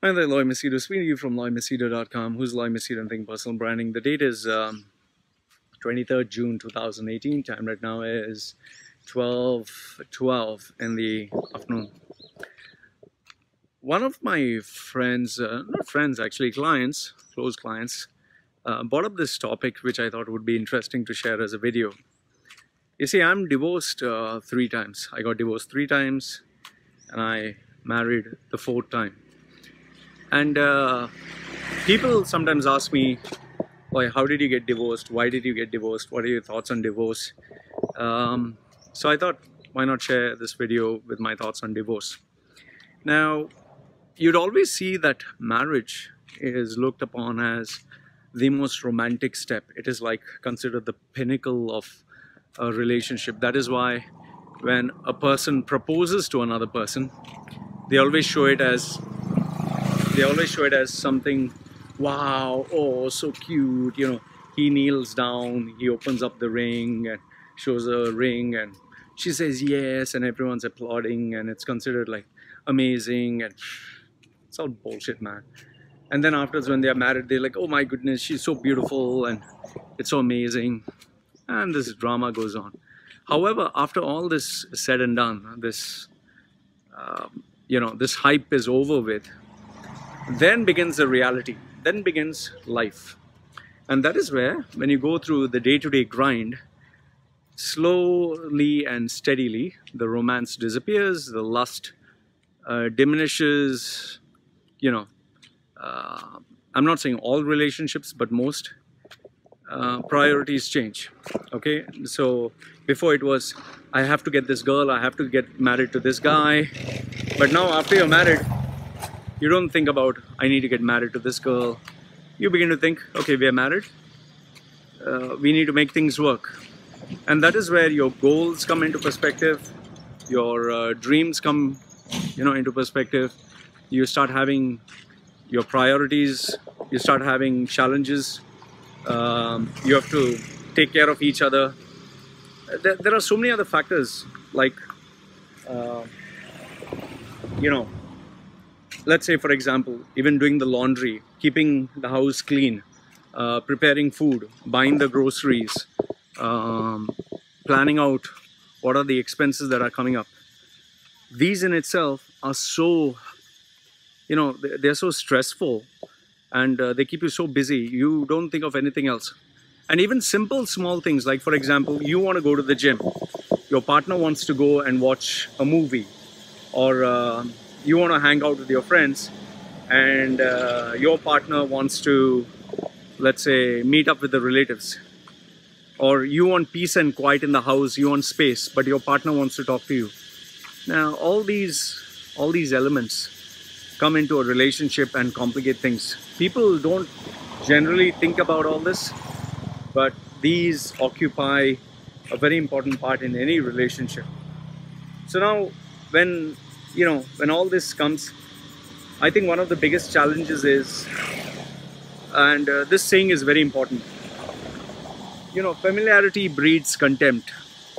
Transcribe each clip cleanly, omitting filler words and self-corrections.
Hi there, Loy Machedo. Speaking to you from loymachedo.com. Who's Loy Machedo and Think Personal Branding? The date is 23rd June 2018. Time right now is 12:12 in the afternoon. One of my friends, not friends actually, clients, close clients, brought up this topic which I thought would be interesting to share as a video. You see, I'm divorced 3 times. I got divorced 3 times and I married the 4th time. And people sometimes ask me, why, how did you get divorced? Why did you get divorced? What are your thoughts on divorce? So I thought, why not share this video with my thoughts on divorce? Now, you'd always see that marriage is looked upon as the most romantic step. It is like considered the pinnacle of a relationship. That is why when a person proposes to another person, they always show it as something, wow, oh, so cute, you know. He kneels down, he opens up the ring and shows her a ring and she says yes and everyone's applauding and it's considered like amazing, and it's all bullshit, man. And then afterwards when they are married, they're like, oh my goodness, she's so beautiful and it's so amazing, and this drama goes on. However, after all this is said and done, this this hype is over with, then begins the reality, then begins life. And that is where, when you go through the day-to-day grind, slowly and steadily, the romance disappears, the lust diminishes, I'm not saying all relationships, but most. Priorities change, okay? So before it was, I have to get this girl, I have to get married to this guy. But now after you're married, you don't think about, I need to get married to this girl. You begin to think, okay, we are married. We need to make things work. And that is where your goals come into perspective. Your dreams come, into perspective. You start having your priorities. You start having challenges. You have to take care of each other. There are so many other factors, like, let's say, for example, even doing the laundry, keeping the house clean, preparing food, buying the groceries, planning out what are the expenses that are coming up. These in itself are so, they're so stressful, and they keep you so busy, you don't think of anything else. And even simple small things, like for example, you want to go to the gym, your partner wants to go and watch a movie, or you want to hang out with your friends, and your partner wants to, let's say, meet up with the relatives, or you want peace and quiet in the house, you want space, but your partner wants to talk to you. Now all these elements come into a relationship and complicate things. People don't generally think about all this, but these occupy a very important part in any relationship. So now when all this comes, I think one of the biggest challenges is, and this saying is very important, familiarity breeds contempt.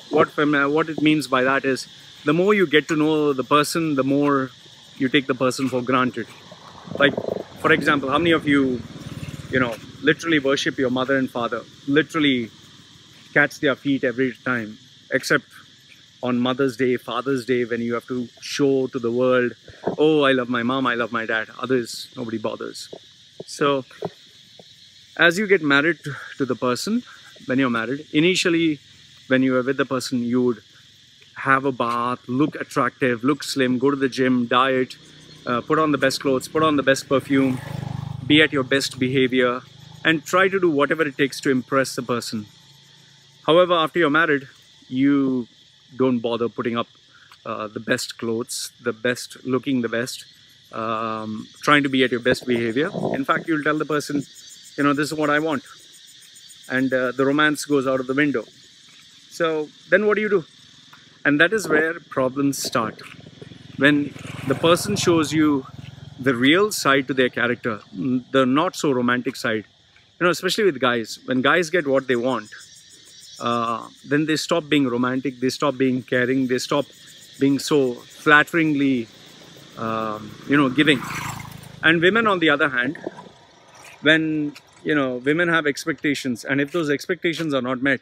What it means by that is, the more you get to know the person, the more you take the person for granted. Like, for example, how many of you, literally worship your mother and father, literally catch their feet every time, except on Mother's Day, Father's Day, when you have to show to the world, oh, I love my mom, I love my dad. Others, nobody bothers. So as you get married to the person, when you're married, initially when you were with the person, you would have a bath, look attractive, look slim, go to the gym, diet, put on the best clothes, put on the best perfume, be at your best behavior, and try to do whatever it takes to impress the person. However, after you're married, you don't bother putting up the best clothes, the best looking, the best, trying to be at your best behavior. In fact, you'll tell the person, this is what I want. And the romance goes out of the window. So then what do? And that is where problems start. When the person shows you the real side to their character, the not so romantic side, especially with guys. When guys get what they want, then they stop being romantic, they stop being caring, they stop being so flatteringly, giving. And women, on the other hand, when women have expectations, and if those expectations are not met,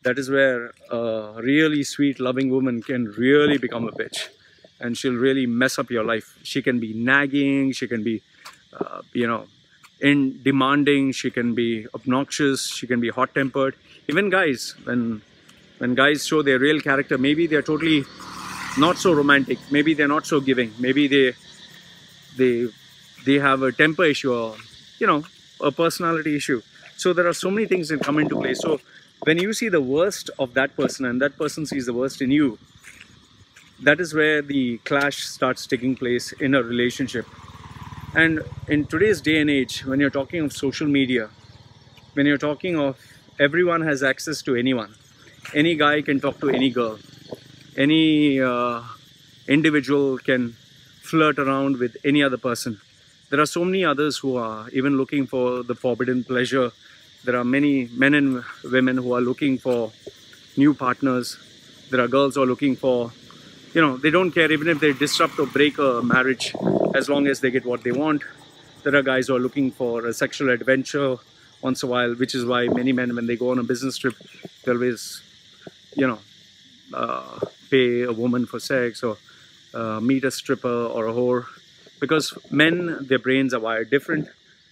that is where a really sweet, loving woman can really become a bitch, and she'll really mess up your life. She can be nagging, she can be, in demanding, she can be obnoxious, she can be hot-tempered. Even guys, when guys show their real character, maybe they're totally not so romantic, maybe they're not so giving, maybe they they have a temper issue, or a personality issue. So there are so many things that come into play. So when you see the worst of that person and that person sees the worst in you, that is where the clash starts taking place in a relationship. And in today's day and age, when you're talking of social media, when you're talking of everyone has access to anyone, any guy can talk to any girl, any individual can flirt around with any other person. There are so many others who are even looking for the forbidden pleasure. There are many men and women who are looking for new partners. There are girls who are looking for, they don't care even if they disrupt or break a marriage, as long as they get what they want. There are guys who are looking for a sexual adventure once in a while, which is why many men, when they go on a business trip, they always, pay a woman for sex, or meet a stripper or a whore. Because men, their brains are wired different.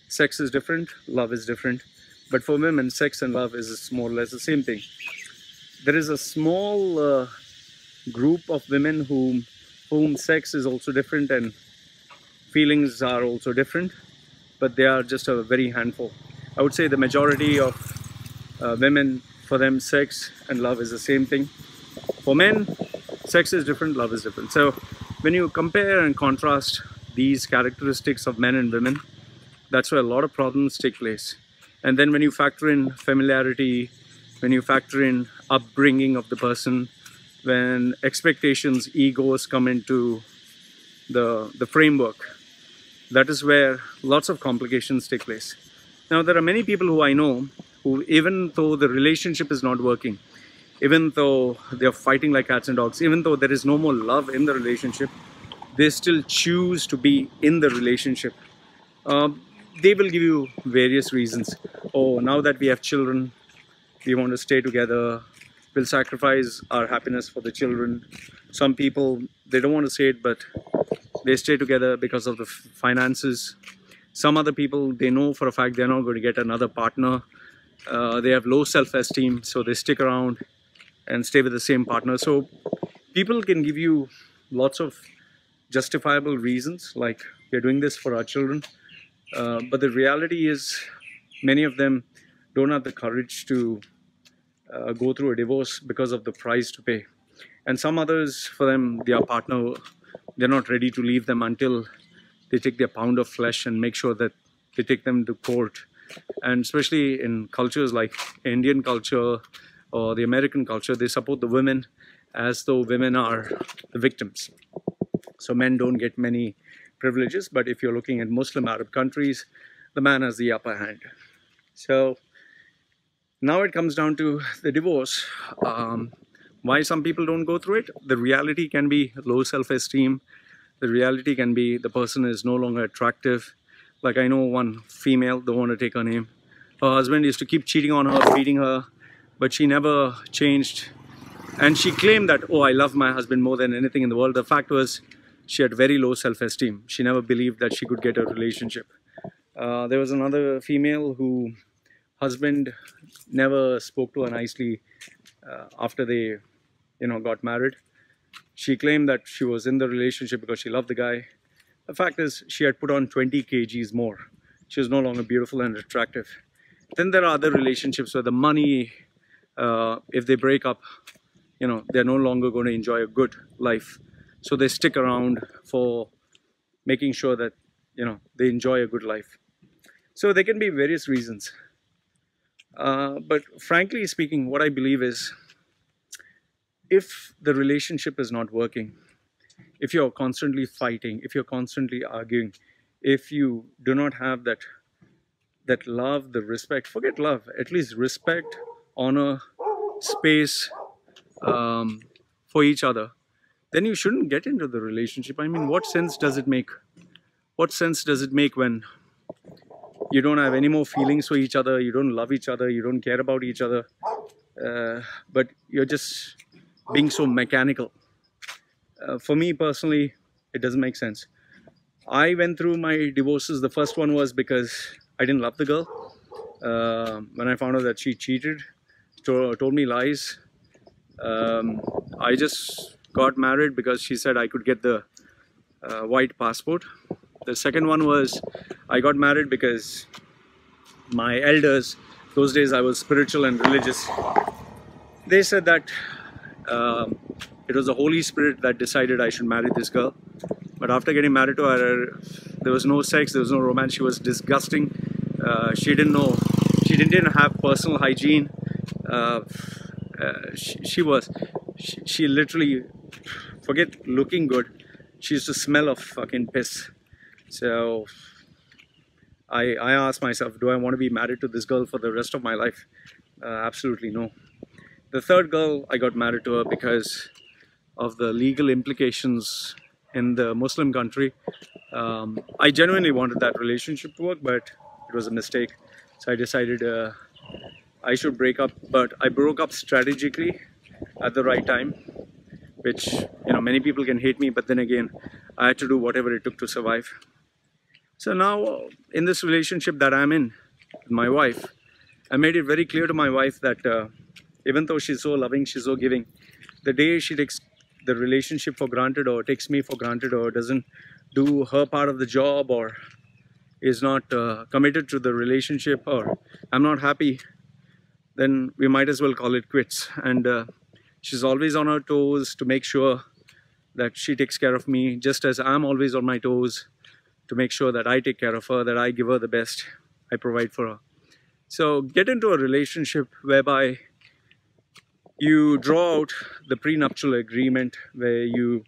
Sex is different, love is different. But for women, sex and love is more or less the same thing. There is a small group of women whom sex is also different and feelings are also different, but they are just a very handful. I would say the majority of women, for them, sex and love is the same thing. For men, sex is different, love is different. So when you compare and contrast these characteristics of men and women, that's where a lot of problems take place. And then when you factor in familiarity, when you factor in upbringing of the person, when expectations, egos come into the framework, that is where lots of complications take place. Now, there are many people who I know who, even though the relationship is not working, even though they're fighting like cats and dogs, even though there is no more love in the relationship, they still choose to be in the relationship. They will give you various reasons. Oh, now that we have children, we want to stay together. We'll sacrifice our happiness for the children. Some people, they don't want to say it, but they stay together because of the finances. Some other people, they know for a fact they're not going to get another partner. They have low self-esteem, so they stick around and stay with the same partner. So people can give you lots of justifiable reasons, like we're doing this for our children. But the reality is, many of them don't have the courage to go through a divorce because of the price to pay. And some others, for them, their partner, they're not ready to leave them until they take their pound of flesh and make sure that they take them to court. And especially in cultures like Indian culture or the American culture, they support the women as though women are the victims. So men don't get many privileges, but if you're looking at Muslim Arab countries, the man has the upper hand. So now it comes down to the divorce. Why some people don't go through it? The reality can be low self-esteem. The reality can be the person is no longer attractive. Like I know one female, don't want to take her name. Her husband used to keep cheating on her, beating her, but she never changed. And she claimed that, oh, I love my husband more than anything in the world. The fact was, she had very low self-esteem. She never believed that she could get a relationship. There was another female who husband never spoke to her nicely after they, got married. She claimed that she was in the relationship because she loved the guy. The fact is, she had put on 20 kgs more. She was no longer beautiful and attractive. Then there are other relationships where the money, if they break up, they're no longer going to enjoy a good life. So they stick around for making sure that, they enjoy a good life. So there can be various reasons. But frankly speaking, what I believe is, if the relationship is not working, if you're constantly fighting, if you're constantly arguing, if you do not have that love, the respect, forget love, at least respect, honor, space for each other, then you shouldn't get into the relationship. I mean, what sense does it make? what sense does it make when you don't have any more feelings for each other, you don't love each other, you don't care about each other, but you're just being so mechanical? For me personally, it doesn't make sense. I went through my divorces. The first one was because I didn't love the girl. When I found out that she cheated, told me lies, I just got married because she said I could get the white passport. The second one was I got married because my elders, those days I was spiritual and religious, they said that it was the Holy Spirit that decided I should marry this girl. But after getting married to her, there was no sex, there was no romance. She was disgusting. She didn't have personal hygiene. She literally, forget looking good, she used to smell of fucking piss. So I asked myself, do I want to be married to this girl for the rest of my life? Absolutely no. The third girl, I got married to her because of the legal implications in the Muslim country. I genuinely wanted that relationship to work, but it was a mistake. So I decided I should break up, but I broke up strategically at the right time, which, you know, many people can hate me, but then again, I had to do whatever it took to survive. So now in this relationship that I'm in with my wife, I made it very clear to my wife that even though she's so loving, she's so giving, the day she takes the relationship for granted or takes me for granted or doesn't do her part of the job or is not committed to the relationship or I'm not happy, then we might as well call it quits. And she's always on her toes to make sure that she takes care of me, just as I'm always on my toes to make sure that I take care of her, that I give her the best, I provide for her. So get into a relationship whereby you draw out the prenuptial agreement, where you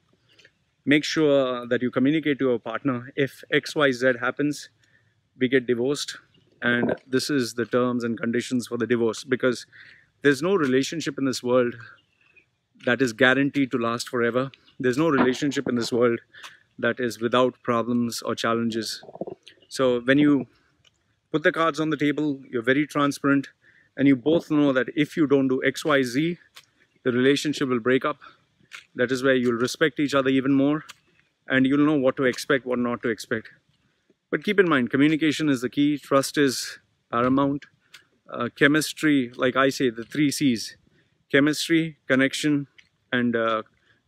make sure that you communicate to your partner, if XYZ happens, we get divorced, and this is the terms and conditions for the divorce. Because there's no relationship in this world that is guaranteed to last forever. There's no relationship in this world that is without problems or challenges. So when you put the cards on the table, you're very transparent, and you both know that if you don't do XYZ, the relationship will break up. That is where you'll respect each other even more, and you'll know what to expect, what not to expect. But keep in mind, communication is the key, trust is paramount. Chemistry, like I say, the 3 C's: chemistry, connection, and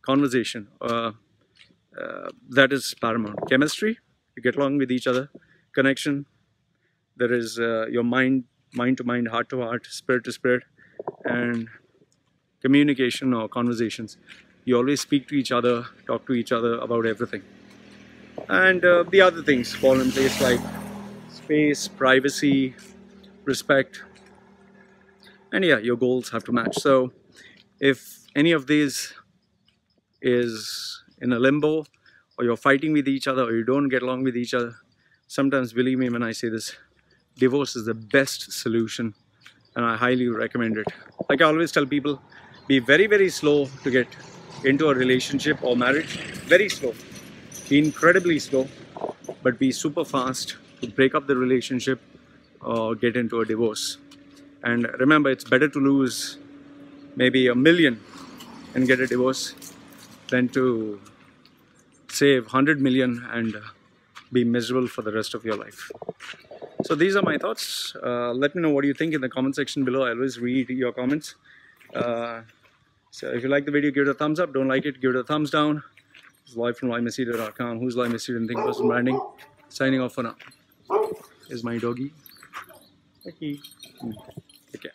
conversation. That is paramount. Chemistry, you get along with each other. Connection, there is your mind to mind, heart to heart, spirit to spirit. And communication or conversations, you always speak to each other, talk to each other about everything. And the other things fall in place, like space, privacy, respect, and yeah, your goals have to match. So if any of these is in a limbo, or you're fighting with each other, or you don't get along with each other, sometimes, believe me when I say this, divorce is the best solution, and I highly recommend it. Like I always tell people, be very, very slow to get into a relationship or marriage. Very slow. Be incredibly slow, but be super fast to break up the relationship or get into a divorce. And remember, it's better to lose maybe $1 million and get a divorce than to save 100 million and be miserable for the rest of your life. So these are my thoughts. Let me know what you think in the comment section below. I always read your comments. So if you like the video, give it a thumbs up. Don't like it, give it a thumbs down. This is live from Machedo.com. Who's live Machedo and Think Personal Branding? Signing off for now. Here's my doggy. Okay. Take care.